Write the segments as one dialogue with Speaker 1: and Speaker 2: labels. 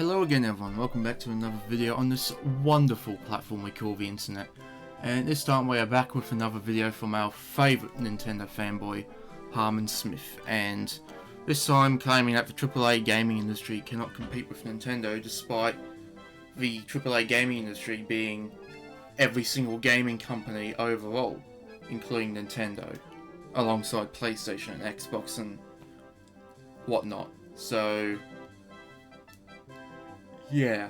Speaker 1: Hello again everyone, welcome back to another video on this wonderful platform we call the internet. And this time we are back with another video from our favourite Nintendo fanboy, Harman Smith. And this time claiming that the AAA gaming industry cannot compete with Nintendo, despite the AAA gaming industry being every single gaming company overall, including Nintendo, alongside PlayStation and Xbox and whatnot. So yeah,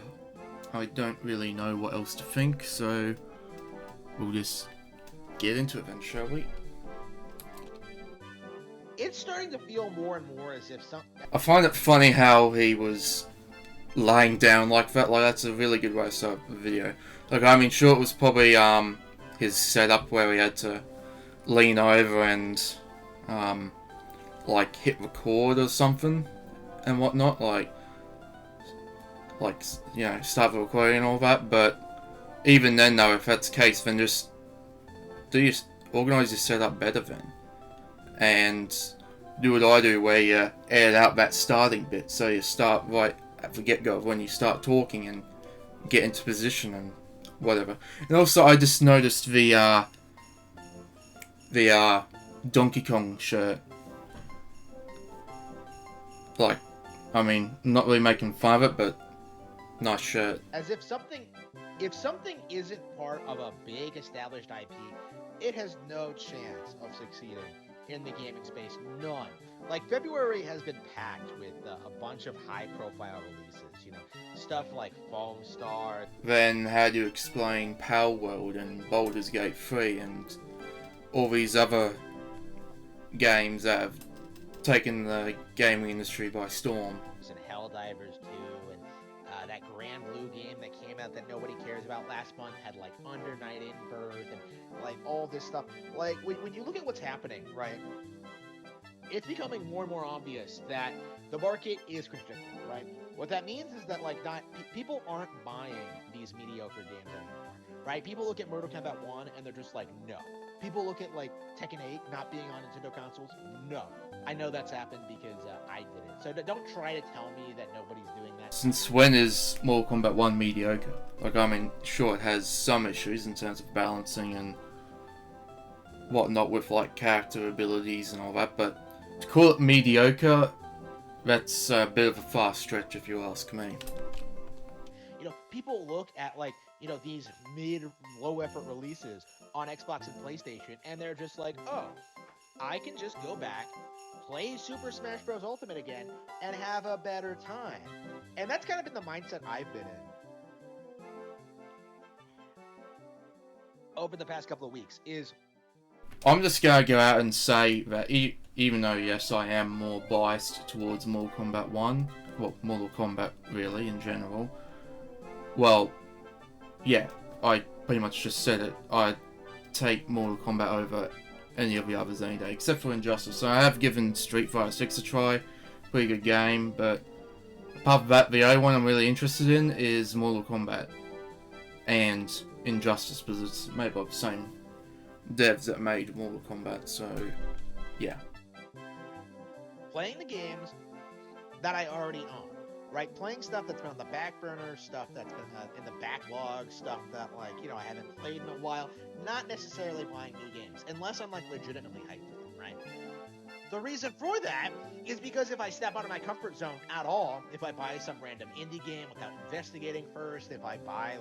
Speaker 1: I don't really know what else to think, so we'll just get into it then, shall we?
Speaker 2: It's starting to feel more and more as if
Speaker 1: I find it funny how he was laying down like that. Like, that's a really good way to start the video. Like, I mean, sure, it was probably his setup where he had to lean over and like hit record or something and whatnot, like you know, start the recording and all that. But even then though, if that's the case, then just organise your setup better then, and do what I do, where you edit out that starting bit, so you start right at the get-go when you start talking and get into position and whatever. And also, I just noticed the Donkey Kong shirt. Like, I mean, I'm not really making fun of it, but nice shirt.
Speaker 2: as if something isn't part of a big established IP, it has no chance of succeeding in the gaming space. None. Like, February has been packed with a bunch of high-profile releases. You know, stuff like Foam Star.
Speaker 1: Then how do you explain Power World and Baldur's Gate 3 and all these other games that have taken the gaming industry by storm?
Speaker 2: And Helldivers 2, and that Grand Blue game that came out that nobody cares about last month had like Under Night in Birth and like all this stuff. Like, when you look at what's happening, right? It's becoming more and more obvious that the market is constricted, right? What that means is that like people aren't buying these mediocre games anymore, right? People look at Mortal Kombat 1 and they're just like, no. People look at like Tekken 8 not being on Nintendo consoles, no. I know that's happened because I did it. So don't try to tell me that nobody's doing that.
Speaker 1: Since when is Mortal Kombat 1 mediocre? Like, I mean, sure, it has some issues in terms of balancing and whatnot with like character abilities and all that, but to call it mediocre, that's a bit of a far stretch if you ask me.
Speaker 2: You know, people look at like, you know, these low effort releases on Xbox and PlayStation and they're just like, oh, I can just go back, play Super Smash Bros. Ultimate again, and have a better time. And that's kind of been the mindset I've been in over the past couple of weeks.
Speaker 1: I'm just gonna go out and say that even though, yes, I am more biased towards Mortal Kombat 1, well, Mortal Kombat really in general, well, yeah, I pretty much just said it, I'd take Mortal Kombat over any of the others any day, except for Injustice. So I have given Street Fighter 6 a try, pretty good game, but apart from that, the only one I'm really interested in is Mortal Kombat and Injustice, because it's made by the same devs that made Mortal Kombat, so yeah.
Speaker 2: Playing the games that I already own, right? Playing stuff that's been on the back burner, stuff that's been in the backlog, stuff that, like, you know, I haven't played in a while. Not necessarily buying new games, unless I'm like legitimately hyped for them, right? The reason for that is because if I step out of my comfort zone at all, if I buy some random indie game without investigating first, if I buy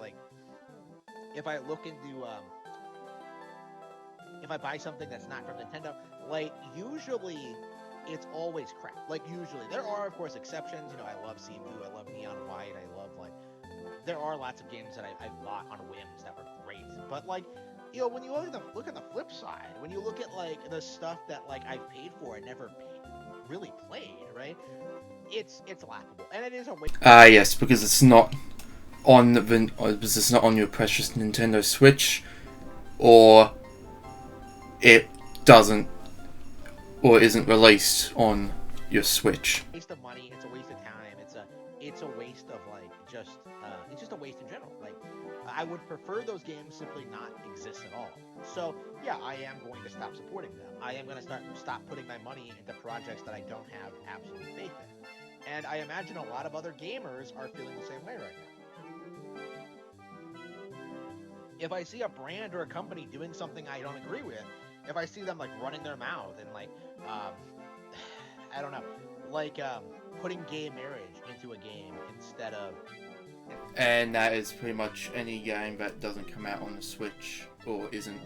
Speaker 2: something that's not from Nintendo, like, usually it's always crap. Like, usually. There are, of course, exceptions. You know, I love Sea Blue, I love Neon White, I love, like, there are lots of games that I've bought on whims that were great. But, like, you know, when you look at the flip side, when you look at, like, the stuff that, like, I've paid for and never really played, right? It's laughable. And it is a waste.
Speaker 1: Yes, because it's not on your precious Nintendo Switch, or it doesn't, or isn't released on your Switch.
Speaker 2: Waste of money. It's a waste of time. It's a waste of like it's just a waste in general. Like, I would prefer those games simply not exist at all. So yeah, I am going to stop supporting them. I am going to stop putting my money into projects that I don't have absolute faith in. And I imagine a lot of other gamers are feeling the same way right now. If I see a brand or a company doing something I don't agree with, if I see them like running their mouth and like, um, I don't know, like putting gay marriage into a game instead of.
Speaker 1: And that is pretty much any game that doesn't come out on the Switch or isn't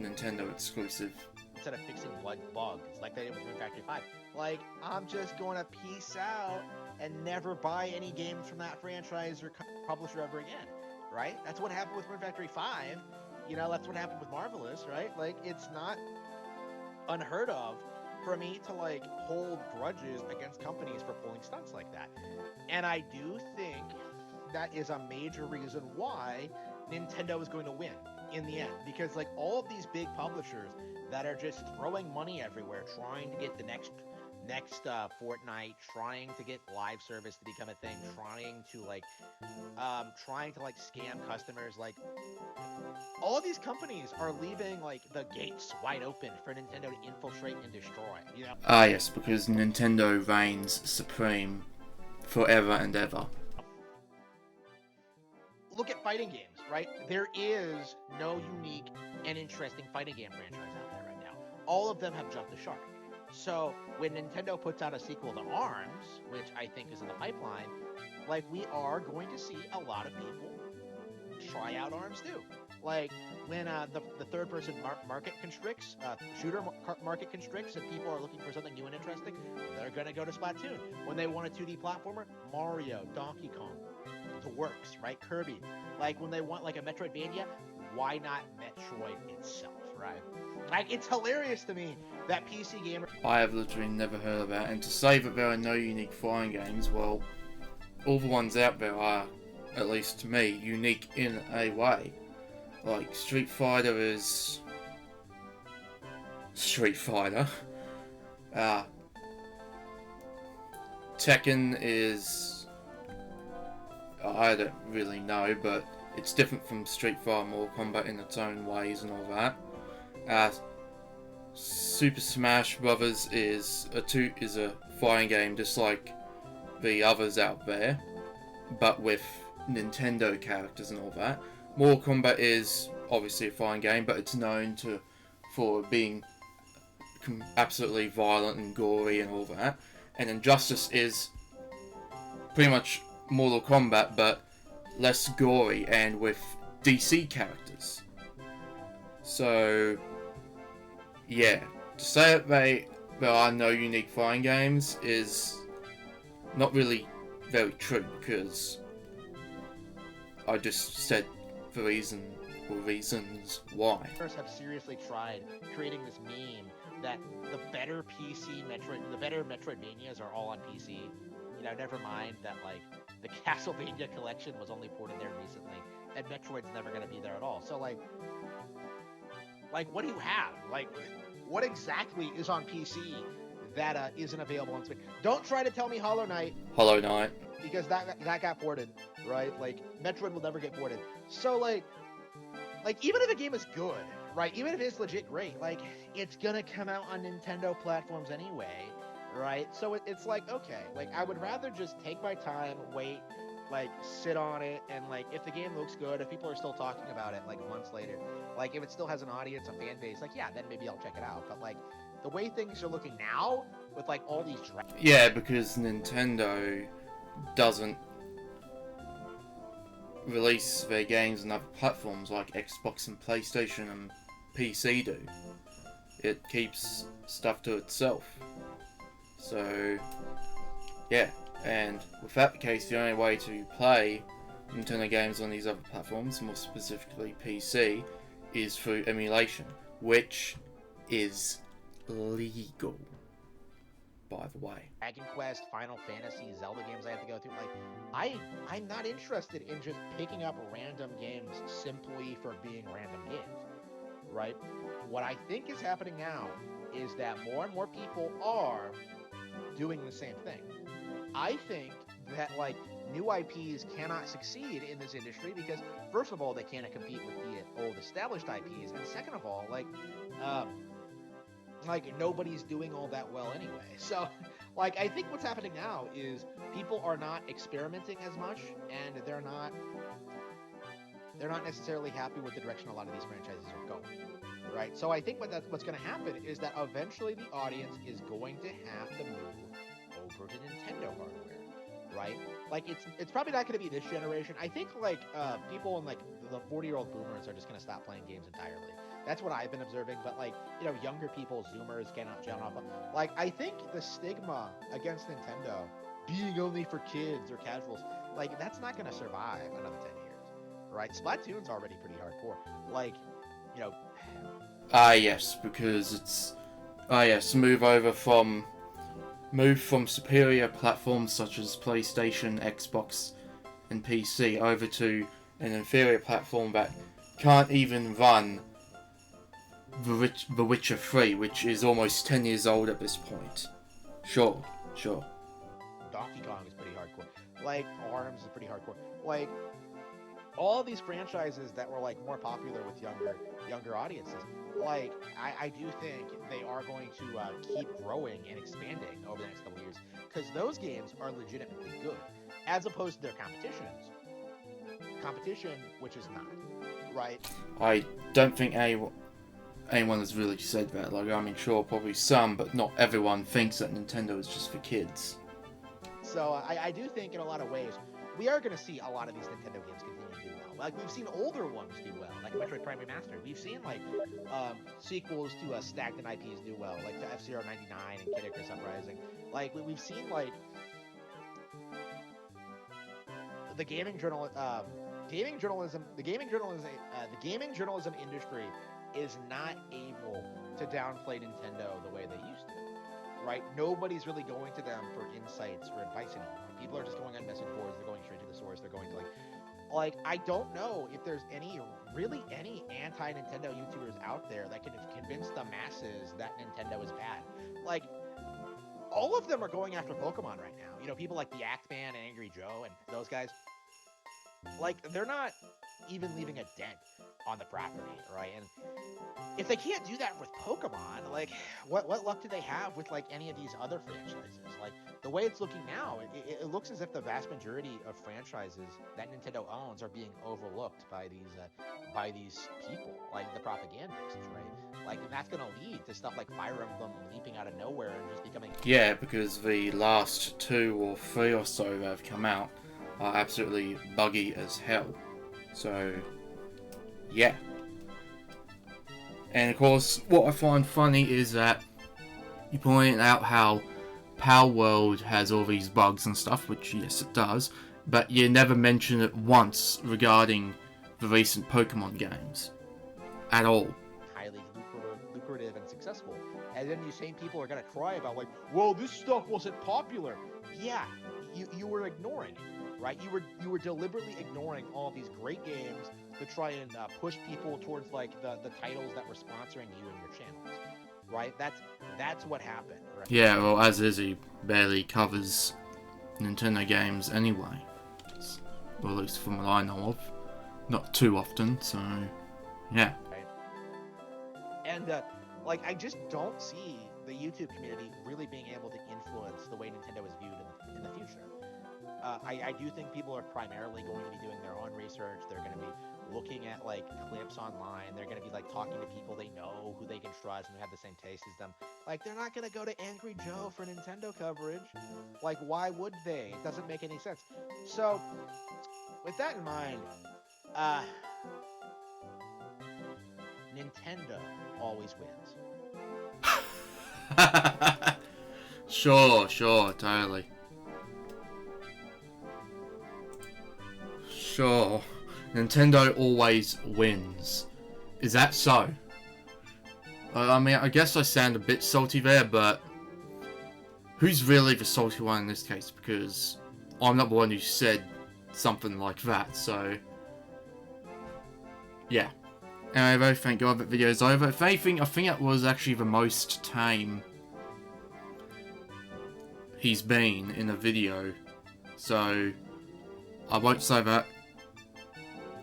Speaker 1: Nintendo exclusive.
Speaker 2: Instead of fixing bugs like they did with Rune Factory 5. Like, I'm just going to peace out and never buy any games from that franchise or publisher ever again, right? That's what happened with Rune Factory 5. You know, that's what happened with Marvelous, right? Like, it's not unheard of for me to, like, hold grudges against companies for pulling stunts like that. And I do think that is a major reason why Nintendo is going to win in the end. Because, like, all of these big publishers that are just throwing money everywhere, trying to get the next Fortnite, trying to get live service to become a thing, trying to scam customers. Like, all of these companies are leaving like the gates wide open for Nintendo to infiltrate and destroy. You know?
Speaker 1: Ah, yes, because Nintendo reigns supreme forever and ever.
Speaker 2: Look at fighting games, right? There is no unique and interesting fighting game franchise out there right now. All of them have jumped the shark. So when Nintendo puts out a sequel to ARMS, which I think is in the pipeline, like, we are going to see a lot of people try out ARMS too. Like, when the third-person market constricts, shooter market constricts, and people are looking for something new and interesting, they're going to go to Splatoon. When they want a 2D platformer, Mario, Donkey Kong, the works, right? Kirby. Like, when they want like a Metroidvania, why not Metroid itself, right? Like, it's hilarious to me that PC gamers...
Speaker 1: I have literally never heard of that, and to say that there are no unique fighting games, well, all the ones out there are, at least to me, unique in a way. Like, Street Fighter is... Street Fighter. Tekken is... I don't really know, but it's different from Street Fighter, Mortal Kombat in its own ways and all that. Super Smash Brothers is a fighting game just like the others out there, but with Nintendo characters and all that. Mortal Kombat is obviously a fighting game, but it's known for being absolutely violent and gory and all that. And Injustice is pretty much Mortal Kombat, but less gory and with DC characters. So, yeah, to say that there are no unique fighting games is not really very true, because I just said the reasons why.
Speaker 2: Have seriously tried creating this meme that the better Metroidvanias are all on PC. You know, never mind that, like, the Castlevania collection was only ported there recently, and Metroid's never going to be there at all. So, like, what do you have? Like, what exactly is on PC that isn't available on Switch? Don't try to tell me Hollow Knight. Because that got ported, right? Like, Metroid will never get ported. So, like even if a game is good, right? Even if it's legit great, like, it's gonna come out on Nintendo platforms anyway, right? So it's like, okay, like, I would rather just take my time, wait, like, sit on it, and, like, if the game looks good, if people are still talking about it, like, months later, like, if it still has an audience, a fan base, like, yeah, then maybe I'll check it out. But, like, the way things are looking now, with, like, all these...
Speaker 1: Yeah, because Nintendo doesn't release their games on other platforms like Xbox and PlayStation and PC do. It keeps stuff to itself. So, yeah. And with that the case, the only way to play Nintendo games on these other platforms, more specifically PC, is through emulation, which is legal, by the way.
Speaker 2: Dragon Quest, Final Fantasy, Zelda games I have to go through. Like, I'm not interested in just picking up random games simply for being random games, right? What I think is happening now is that more and more people are doing the same thing. I think that, like, new IPs cannot succeed in this industry because, first of all, they can't compete with the old established IPs, and second of all, like, like nobody's doing all that well anyway. So, like I think what's happening now is people are not experimenting as much, and they're not necessarily happy with the direction a lot of these franchises are going. Right? So I think what's going to happen is that eventually the audience is going to have to move over to Nintendo hardware, right? Like it's probably not going to be this generation. I think like people in like the 40-year-old boomers are just going to stop playing games entirely. That's what I've been observing. But like younger people, Zoomers, cannot off. Like I think the stigma against Nintendo being only for kids or casuals, like that's not going to survive another 10 years, right? Splatoon's already pretty hardcore. Like you know.
Speaker 1: Yes, because it's yes, move from superior platforms such as PlayStation, Xbox, and PC over to an inferior platform that can't even run The Witcher 3, which is almost 10 years old at this point. Sure.
Speaker 2: Donkey Kong is pretty hardcore. Like ARMS is pretty hardcore. Like all these franchises that were like more popular with younger audiences. Like I do think they are going to keep growing and expanding over the next couple of years because those games are legitimately good, as opposed to their competition, which is not, right?
Speaker 1: I don't think anyone has really said that. Like, I mean, sure, probably some, but not everyone thinks that Nintendo is just for kids.
Speaker 2: So I do think in a lot of ways we are going to see a lot of these Nintendo games continue to do well. Like we've seen older ones do well, like Metroid Prime Remastered. We've seen like sequels to stagnant IPs do well, like the F-Zero 99 and Kid Icarus Uprising. Like we've seen like the gaming journalism industry is not able to downplay Nintendo the way they used to. Right? Nobody's really going to them for insights or advice anymore. People are just going on message boards. They're going straight to the source. They're going to like I don't know if there's any anti-Nintendo YouTubers out there that can convince the masses that Nintendo is bad. Like all of them are going after Pokemon right now. People like the Act Man and Angry Joe and those guys. Like they're not even leaving a dent on the property, right? And if they can't do that with Pokemon, like what luck do they have with like any of these other franchises? Like the way it's looking now, it looks as if the vast majority of franchises that Nintendo owns are being overlooked by these people, like the propagandists, right? Like and that's gonna lead to stuff like Fire Emblem leaping out of nowhere and just becoming
Speaker 1: because the last 2 or 3 or so that have come out are absolutely buggy as hell. So yeah. And of course, what I find funny is that you point out how Power World has all these bugs and stuff, which yes it does, but you never mention it once regarding the recent Pokemon games. At all.
Speaker 2: Highly lucrative and successful. And then these same people are going to cry about like, well, this stuff wasn't popular. Yeah, you were ignoring it, right? You were deliberately ignoring all of these great games to try and push people towards like the titles that were sponsoring you and your channels, right? That's what happened. Right?
Speaker 1: Yeah, well, as is, he barely covers Nintendo games anyway. Well, at least from what I know of. Not too often, so yeah.
Speaker 2: Right. And like I just don't see the YouTube community really being able to influence the way Nintendo is viewed in the future. I do think people are primarily going to be doing their own research. They're going to be looking at like clips online. They're going to be like talking to people they know who they can trust and who have the same taste as them. Like they're not going to go to Angry Joe for Nintendo coverage. Like why would they? It doesn't make any sense. So with that in mind, Nintendo always wins.
Speaker 1: Sure, totally. Sure. Nintendo always wins. Is that so? I mean, I guess I sound a bit salty there, but who's really the salty one in this case? Because I'm not the one who said something like that, so yeah. Anyway, thank God that video's over. If anything, I think it was actually the most tame he's been in a video, so I won't say that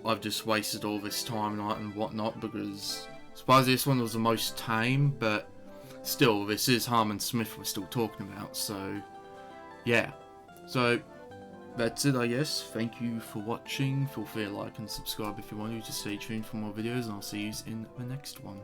Speaker 1: I've just wasted all this time and whatnot, because I suppose this one was the most tame, but still, this is Harman Smith we're still talking about, so yeah. So that's it, I guess. Thank you for watching. Feel free to like and subscribe if you want to. Just stay tuned for more videos, and I'll see you in the next one.